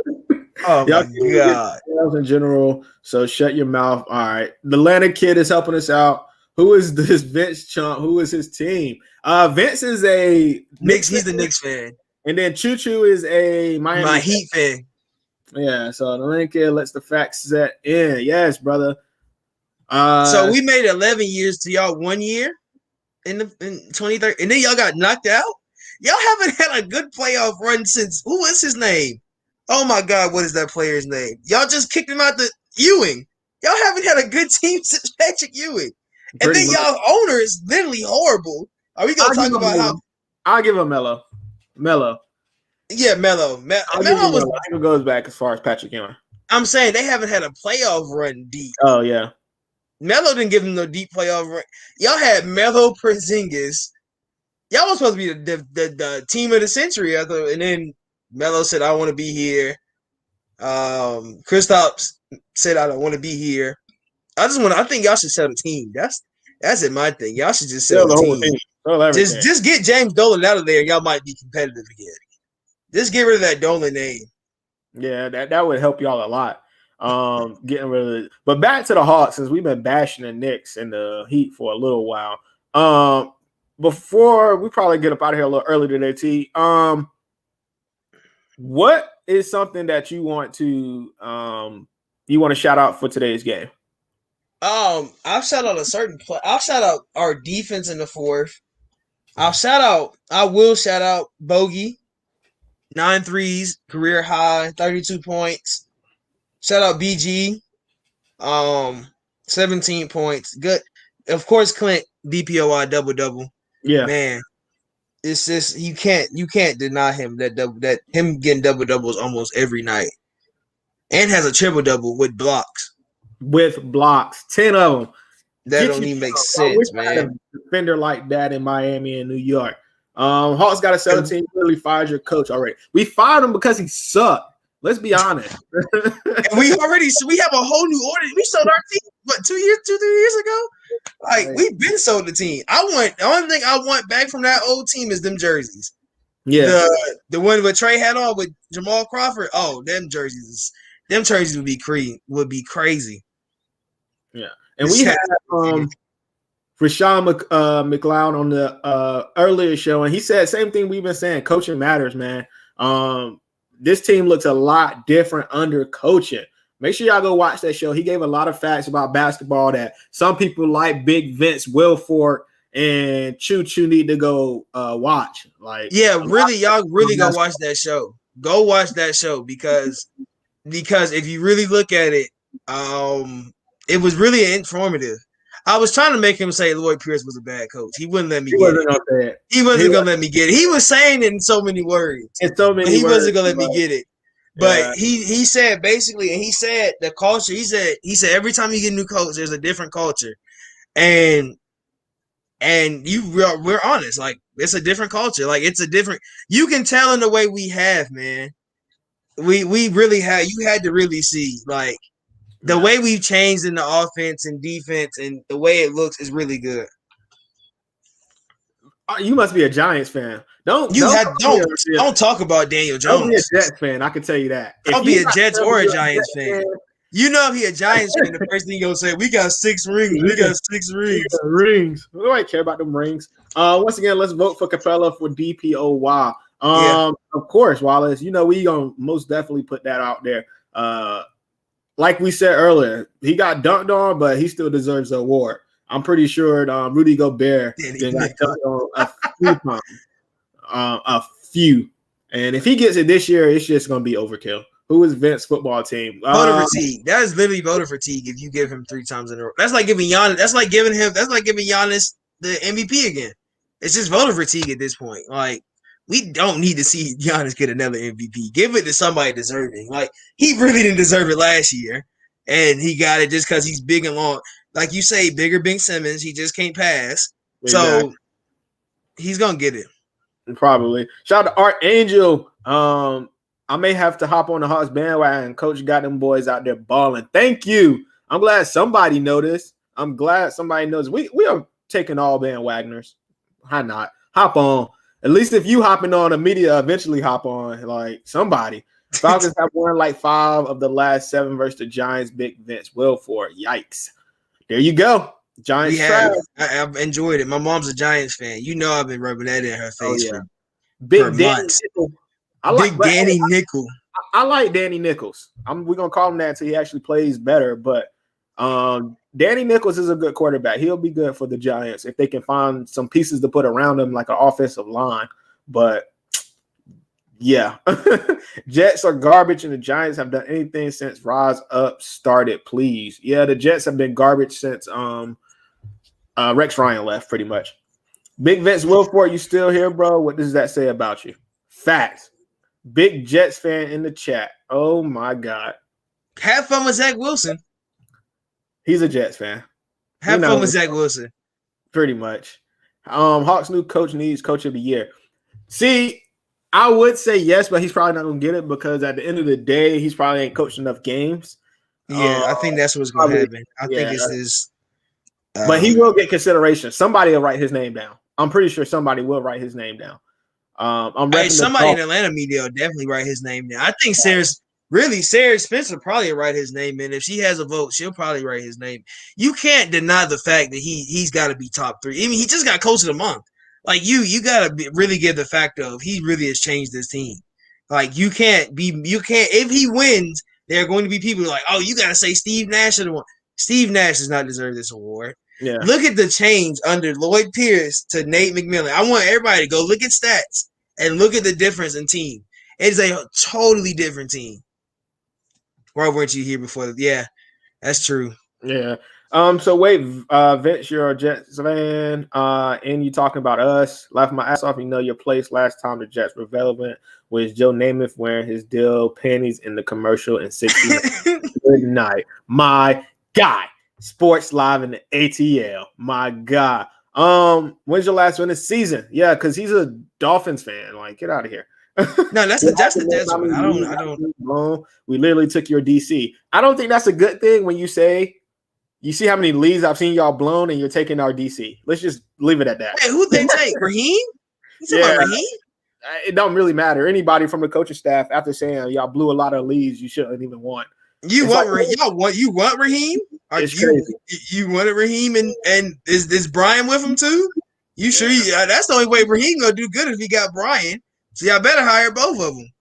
Oh my god! In general, so shut your mouth. All right, the Atlanta kid is helping us out. Who is this Vince chump? Who is his team? Vince is a Knicks. He's the Knicks fan, and then Choo Choo is a Miami Heat fan. Yeah, so the Atlanta kid lets the facts set in. Yes, brother. So we made 11 years to y'all 1 year in 2013, and then y'all got knocked out. Y'all haven't had a good playoff run since who is his name? Oh my God, what is that player's name? Y'all just kicked him out the Ewing. Y'all haven't had a good team since Patrick Ewing. And then y'all owner is literally horrible. Are we gonna talk about how I'll give him Melo. Yeah, Melo. Melo goes back as far as Patrick Ewing. I'm saying they haven't had a playoff run deep. Oh yeah. Melo didn't give them no deep playoff run. Y'all had Melo, Porzingis. Y'all was supposed to be the team of the century, and then Melo said, "I want to be here." Kristaps said, "I don't want to be here." I think y'all should sell the team. That's it. My thing. Y'all should just sell the team. Just get James Dolan out of there. Y'all might be competitive again. Just get rid of that Dolan name. Yeah, that would help y'all a lot. Getting rid of it. But back to the Hawks, since we've been bashing the Knicks and the Heat for a little while. Before we probably get up out of here a little early today, T. What is something that you want to shout out for today's game? I'll shout out a certain play. I'll shout out our defense in the fourth. I will shout out Bogey. 9 threes, career high, 32 points. Shout out BG. 17 points. Good. Of course, Clint, DPOI double-double. Yeah. Man. It's just you can't deny him that him getting double-doubles almost every night. And has a triple-double with blocks. 10 of them. That don't even make sense, man. A defender like that in Miami and New York. Hawks got a 17. Really fired your coach already. We fired him because he sucked. Let's be honest. And we have a whole new order. We sold our team 3 years ago. Like we've been sold the team. The only thing I want back from that old team is them jerseys. Yeah, the one with Trey had on with Jamal Crawford. Oh, them jerseys would be crazy. Yeah, and we had Rashawn McLeod on the earlier show, and he said same thing we've been saying. Coaching matters, man. This team looks a lot different under coaching. Make sure y'all go watch that show. He gave a lot of facts about basketball that some people like Big Vince, Wilford, and Choo Choo need to go watch. Y'all really go watch that show. Go watch that show because if you really look at it, it was really informative. I was trying to make him say Lloyd Pierce was a bad coach. He wouldn't let me get it. He wasn't going to let me get it. He was saying it in so many words. He wasn't going to let me get it. But he said basically, and he said the culture, he said every time you get a new coach, there's a different culture. And And we're honest, like it's a different culture. Like it's a different. You can tell in the way we have, man. We really had. You had to really see like the way we've changed in the offense and defense, and the way it looks is really good. You must be a Giants fan. Don't talk about Daniel Jones. Don't be a Jets fan. I can tell you that. Don't be a Jets or a Giants fan. You know, if he a Giants fan, the first thing he gonna say, "We got 6 rings. We got 6 rings. Rings. Nobody care about them rings." Once again, let's vote for Capella for DPOY. Of course, Wallace. You know we gonna most definitely put that out there. Like we said earlier, he got dunked on, but he still deserves the award. I'm pretty sure Rudy Gobert got dunked on a few times. A few, and if he gets it this year, it's just gonna be overkill. Who is Vince's football team? Voter fatigue. That is literally voter fatigue. If you give him 3 times in a row, that's like giving Giannis. That's like giving Giannis the MVP again. It's just voter fatigue at this point. Like we don't need to see Giannis get another MVP. Give it to somebody deserving. Like he really didn't deserve it last year, and he got it just because he's big and long. Like you say, bigger Ben Simmons. He just can't pass, so he's gonna get it. Probably. Shout out to Art Angel. I may have to hop on the Hawks bandwagon. Coach got them boys out there balling. Thank you. I'm glad somebody noticed. I'm glad somebody knows. We are taking all bandwagoners. Why not? Hop on. At least if you hopping on, the media eventually hop on. Like somebody. Falcons have won like 5 of the last 7 versus the Giants. Big Vince Wilfork. Yikes. There you go. Giants. I've enjoyed it. My mom's a Giants fan. You know I've been rubbing that in her face for Big Danny Nickel. Danny Nickel. I like Danny Nichols. We're gonna call him that until he actually plays better. But Danny Nichols is a good quarterback. He'll be good for the Giants if they can find some pieces to put around him, like an offensive line. But yeah, Jets are garbage, and the Giants have done anything since Rise Up started. Please, yeah, the Jets have been garbage since Rex Ryan left, pretty much. Big Vince Wilfork, you still here, bro? What does that say about you? Facts. Big Jets fan in the chat. Oh my God. Have fun with Zach Wilson. He's a Jets fan. Have fun with Zach Wilson. Pretty much. Hawks' new coach needs coach of the year. See, I would say yes, but he's probably not gonna get it because at the end of the day, he's probably ain't coached enough games. Yeah, I think that's what's gonna happen. I think it's his. But he will get consideration. Somebody will write his name down. I'm pretty sure somebody will write his name down. Somebody in Atlanta media will definitely write his name down. I think Sarah Spencer probably write his name in. If she has a vote, she'll probably write his name. You can't deny the fact that he's got to be top 3. I mean, he just got coach of the month. Like you got to really give the fact of he really has changed this team. Like you can't if he wins, there are going to be people like, oh, you got to say Steve Nash is the one. Steve Nash does not deserve this award. Yeah. Look at the change under Lloyd Pierce to Nate McMillan. I want everybody to go look at stats and look at the difference in team. It's a totally different team. Why weren't you here before? Yeah, that's true. Yeah. So wait, Vince, you're a Jets fan, and you talking about us. Laughing my ass off. You know your place last time the Jets were relevant was Joe Namath wearing his Dill panties in the commercial in 60. Good night, my guy. Sports Live in the ATL. My God. When's your last win this season? Yeah, because he's a Dolphins fan. Like, get out of here. No, that's the Jets one. I don't. We literally took your DC. I don't think that's a good thing when you say you see how many leads I've seen y'all blown and you're taking our DC. Let's just leave it at that. Hey, who'd they take? Raheem? You talking about Raheem? It don't really matter. Anybody from the coaching staff after saying y'all blew a lot of leads you shouldn't even want. You want Raheem? You wanted Raheem and is Brian with him too? You sure? That's the only way Raheem gonna do good if he got Brian. So y'all better hire both of them.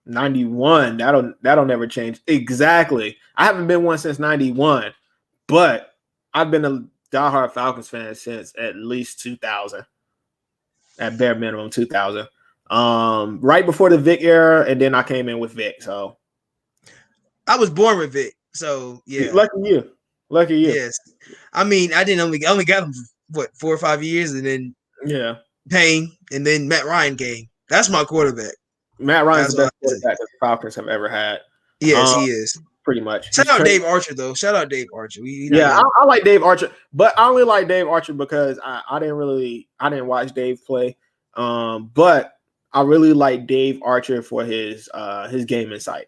91. That'll never change. Exactly. I haven't been one since 91, but I've been a diehard Falcons fan since at least 2000. At bare minimum 2000. Right before the Vic era, and then I came in with Vic. So I was born with Vic. So yeah. Lucky you. Yes. I mean, I only got him for 4 or 5 years, and then Payne, and then Matt Ryan came. That's my quarterback. Matt Ryan's the best quarterback that the Falcons have ever had. Yes, he is. pretty much. Shout out Dave Archer though. Shout out Dave Archer. I like Dave Archer, but I only like Dave Archer because I didn't watch Dave play. But I really like Dave Archer for his game insight.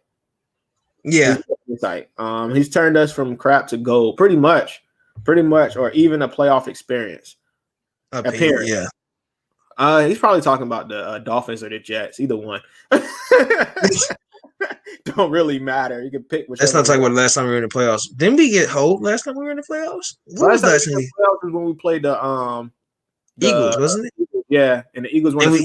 Yeah. Insight. He's turned us from crap to gold, pretty much, or even a playoff experience. Appearance. Yeah. He's probably talking about the Dolphins or the Jets, either one. Don't really matter. You can pick. Let's not talk about the last time we were in the playoffs. Didn't we get hold last time we were in the playoffs? What was last time? The playoffs was when we played the Eagles, wasn't it? Yeah, and the Eagles won.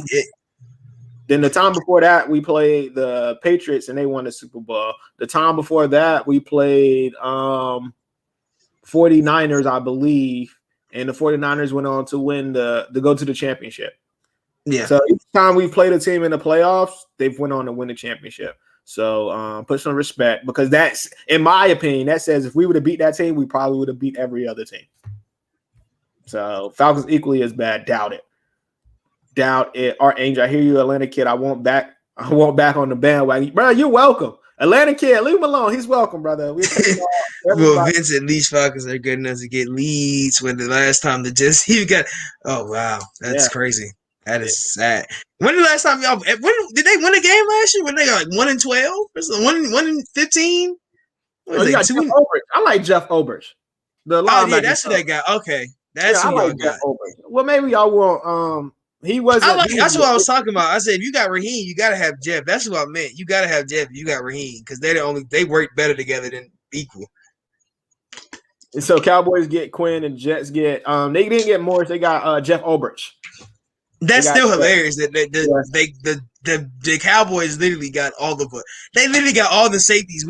Then the time before that, we played the Patriots and they won the Super Bowl. The time before that, we played 49ers, I believe, and the 49ers went on to win to go to the championship. Yeah. So each time we played a team in the playoffs, they've went on to win the championship. So put some respect, because that's, in my opinion, that says if we would have beat that team, we probably would have beat every other team. So Falcons equally as bad. Doubt it. Art Angel, I hear you, Atlanta kid. I want back on the bandwagon. Bro, you're welcome. Atlanta kid, leave him alone. He's welcome, brother. Well, Vincent, these Falcons are good enough to get leads when the last time you got. Oh wow, that's crazy. That is sad. When the last time y'all? When did they win a game last year? When they got like 1-12, or 1-15? I like Jeff Obers. That's who they got. Okay, that's who y'all got. Well, maybe y'all want. He wasn't. That's what I was talking about. I said, if you got Raheem, you got to have Jeff. That's what I meant. You got to have Jeff. You got Raheem, because they work better together than equal. And so Cowboys get Quinn and Jets get. They didn't get Morris. They got Jeff Obrich. That's still hilarious. That the Cowboys literally got all the safeties.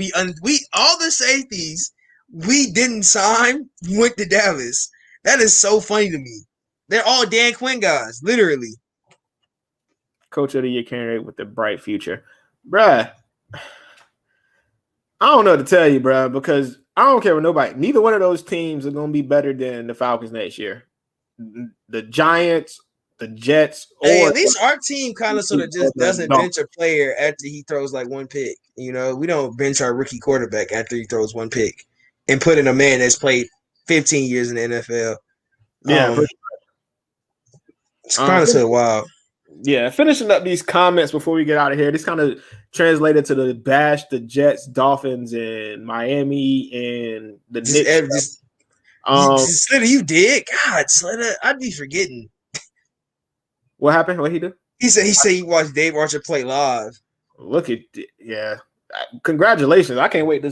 All the safeties we didn't sign went to Dallas. That is so funny to me. They're all Dan Quinn guys, literally. Coach of the Year candidate with the bright future. Bruh, I don't know what to tell you, bruh, because I don't care what nobody. Neither one of those teams are going to be better than the Falcons next year. The Giants, the Jets. At least our team kind of sort of just doesn't bench a player after he throws like one pick. You know, we don't bench our rookie quarterback after he throws one pick and put in a man that's played 15 years in the NFL. Yeah, it's kind of so wild. Yeah, finishing up these comments before we get out of here. This kind of translated to the bash the Jets, Dolphins, and Miami, and the Knicks. Slater, you did? God, Slater, I'd be forgetting. What happened? What he do? He said he watched Dave Archer play live. Look at congratulations! I can't wait to.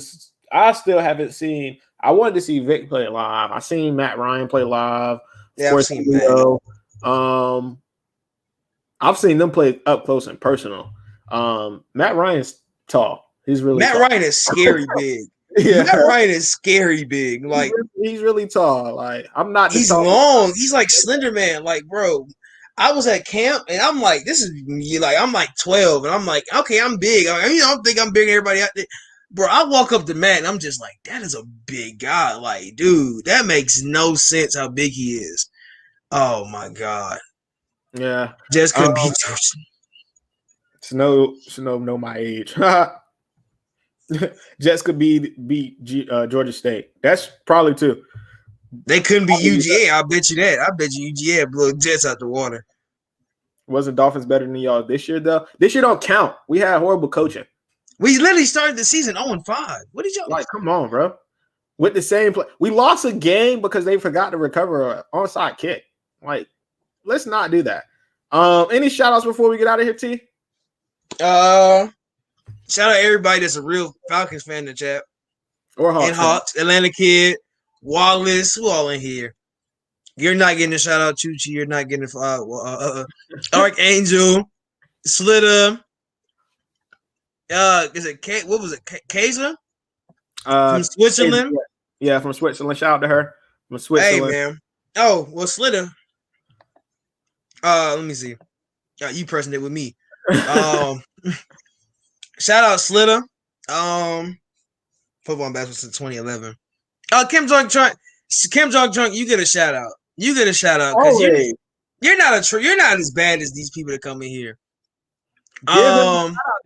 I still haven't seen. I wanted to see Vic play live. I seen Matt Ryan play live. Yeah, I've seen that. I've seen them play up close and personal. Matt Ryan's tall. He's really Matt tall. Ryan is scary big. Yeah. Matt Ryan is scary big. Like he's really tall. Like I'm not. He's long. He's like Slender Man. Like, bro, I was at camp and I'm like, this is like I'm like 12 and I'm like, okay, I'm big. I don't think I'm bigger than everybody out there. Bro, I walk up to Matt and I'm just like, that is a big guy. Like, dude, that makes no sense how big he is. Oh my God. Yeah. Just couldn't beat Snow know my age. Jets could beat Georgia State. That's probably two. They couldn't beat UGA. I bet you that. I bet you UGA blew Jets out the water. Wasn't Dolphins better than y'all this year, though? This year don't count. We had horrible coaching. We literally started the season 0-5. What did y'all like? Come on, bro. With the same play. We lost a game because they forgot to recover an onside kick. Like, let's not do that. Any shout outs before we get out of here, T? Shout out everybody that's a real Falcons fan in the chat. Or Hawks. And Hawks, Atlanta Kid, Wallace, who all in here? You're not getting a shout out, Chuchi. You're not getting Archangel, Slitter. Is it what was it? Kaiser? From Switzerland? Yeah, from Switzerland. Shout out to her. From Switzerland. Hey, man. Oh, well, Slitter. Let me see. You pressing it with me. Shout out Slitter. Football and basketball since 2011. Kim Jong Trunk, you get a shout out. You get a shout out because you're not as bad as these people that come in here. Give him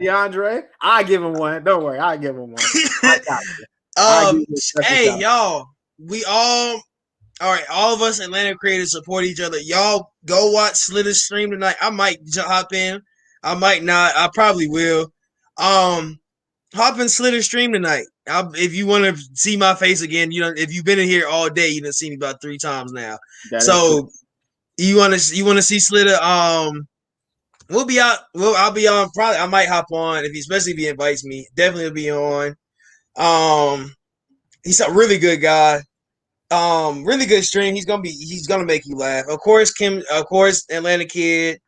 DeAndre, I give him one. Don't worry, I give him one. I got you. Hey, y'all, all right, all of us Atlanta creators support each other. Y'all go watch Slitter's stream tonight. I might hop in. I might not. I probably will. Hop in Slitter's stream tonight. If you want to see my face again, if you've been in here all day, you done seen me about 3 times now. So you want to see Slitter? We'll be out. I'll be on. Probably I might hop on especially if he invites me. Definitely will be on. He's a really good guy. Really good stream. He's gonna make you laugh. Of course, Atlanta Kid,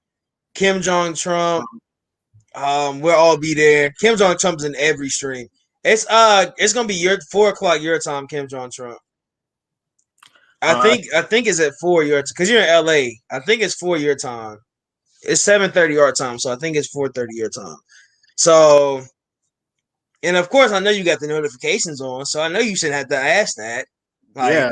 Kim Jong Trump. We'll all be there. Kim Jong Trump's in every stream. It's gonna be 4 o'clock your time, Kim Jong Trump. I think it's at 4 your time because you're in LA. I think it's 4 your time. It's 7:30 our time, so I think it's 4:30 your time. So, and of course, I know you got the notifications on, so I know you shouldn't have to ask that. Yeah,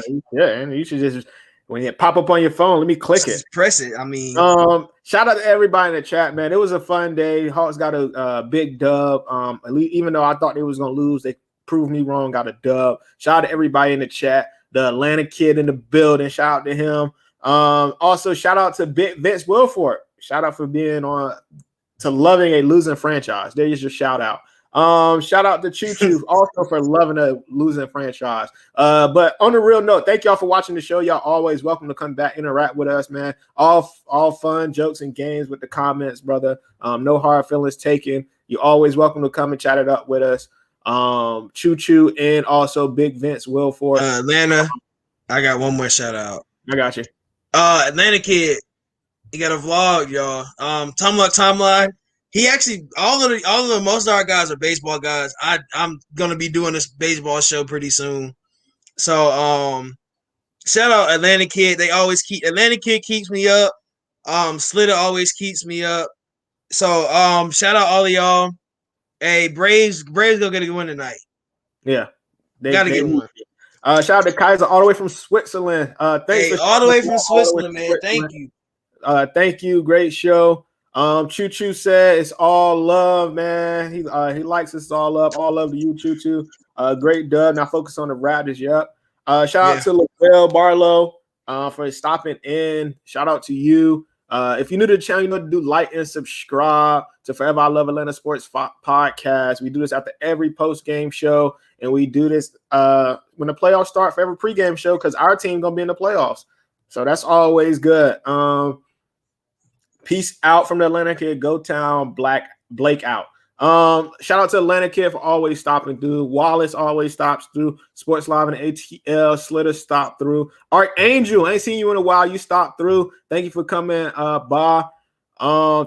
and you should just when it pop up on your phone, let me click it. Press it. I mean, shout out to everybody in the chat, man. It was a fun day. Hawks got a big dub. At least, even though I thought they was gonna lose, they proved me wrong. Got a dub. Shout out to everybody in the chat. The Atlanta Kid in the building. Shout out to him. Also shout out to Vince Wilfork. Shout out for being on to loving a losing franchise. There's your shout out. Shout out to Choo Choo also for loving a losing franchise. But on a real note, thank y'all for watching the show. Y'all always welcome to come back, interact with us, man. All fun jokes and games with the comments, brother. No hard feelings taken. You're always welcome to come and chat it up with us. Choo Choo and also Big Vince Wilfork. Atlanta, I got one more shout out. I got you. Atlanta Kid, he got a vlog, y'all. Timeline. He actually most of our guys are baseball guys. I'm gonna be doing this baseball show pretty soon. So shout out Atlanta Kid. Atlanta Kid keeps me up. Slitter always keeps me up. So shout out all of y'all. Hey, Braves gonna get a win tonight. Yeah. They gotta get one. Shout out to Kaiser all the way from Switzerland. Thanks all the way from Switzerland, man. Thank you. Thank you. Great show. Choo Choo said it's all love, man. He likes us all love. All love to you, Choo Choo. Great dub. Now focus on the Raptors. Yep. Shout out to LaBelle Barlow for stopping in. Shout out to you. If you're new to the channel, you know to do like and subscribe to Forever I Love Atlanta Sports Podcast. We do this after every post-game show, and we do this when the playoffs start for every pregame show because our team gonna be in the playoffs. So that's always good. Peace out from the Atlanta Kid. Go Town. Blake out. Shout out to Atlanta Kid for always stopping through. Wallace always stops through. Sports Live and ATL. Slitter stopped through. Archangel, I ain't seen you in a while. You stopped through. Thank you for coming, Ba.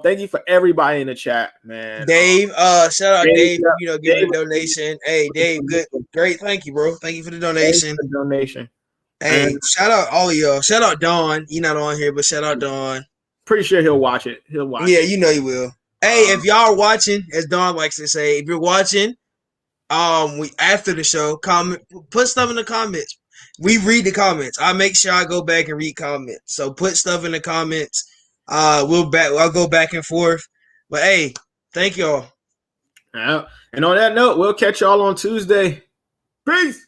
Thank you for everybody in the chat, man. Dave, shout out Dave, giving a donation. Hey, Dave, good, great. Thank you, bro. Thank you for the donation. Hey, shout out all of y'all. Shout out Don. You're not on here, but shout out Don. Pretty sure he'll watch it. Yeah, you know he will. Hey, if y'all are watching, as Don likes to say, if you're watching, we after the show, comment, put stuff in the comments. We read the comments. I make sure I go back and read comments. So put stuff in the comments. I'll go back and forth. But hey, thank y'all. And on that note, we'll catch y'all on Tuesday. Peace.